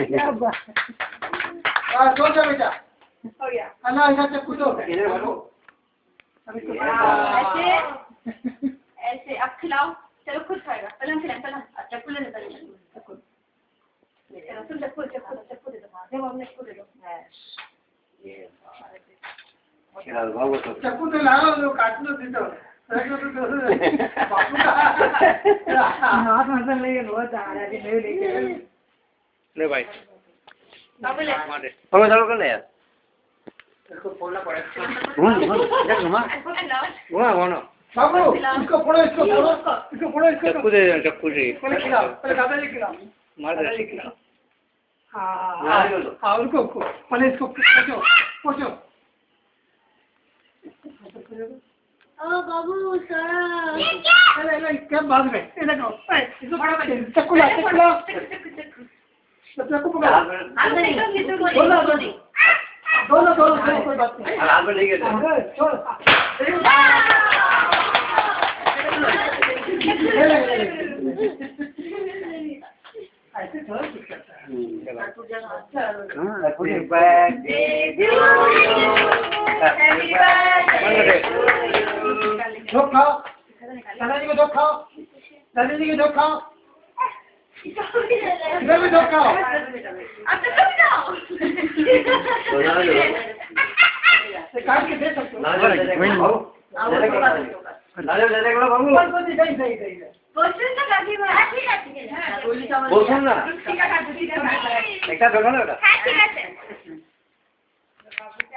क्या बात दो जा बेटा हो गया अन्ना इधर से कूदो इधर बढ़ो ऐसे ऐसे अब खिलाओ चलो खुद खाएगा पहले हम खिलाएं चलो चप्पू ले लेता है चप्पू चलो तुम चप्पू चप्पू चप्पू दे दो दे वो हमने चप्पू दे दो चल बाबू तो चप्पू तो लाओ लो काट लो दीदो बापू का हाथ में लेके बहुत आ रहा है नहीं लेके ले भाई बाबू ले हम चालू कर ले यार इसको फोड़ना पड़ेगा देख नमा वो बाबू इसको फोड़ो इसको फोड़ो चक्कू दे पहले खिलाओ पहले दादाजी खिलाओ मार दे खिलाओ हाँ उनको पहले इसको पोछो ओ बाबू सारा अरे क्या बात है ये देखो इसको चक्कू ला चक्कू पकड़ हाथ में निकाल के दोनों कोई बात नहीं हाथ में लेके छोड़ ऐसे थोड़ा कुछ करता है happy birthday to you happy birthday धोख खाओ दादाजी को धोख खाओ दादाजी को धोख खाओ इधर भी धोख खाओ अब तो कब जाओ काट के दे सकते हो ले बाबू सही पोषण का काफी बड़ा ठीक है बोल सुन ना ठीक है एक ढोका ना बेटा ठीक है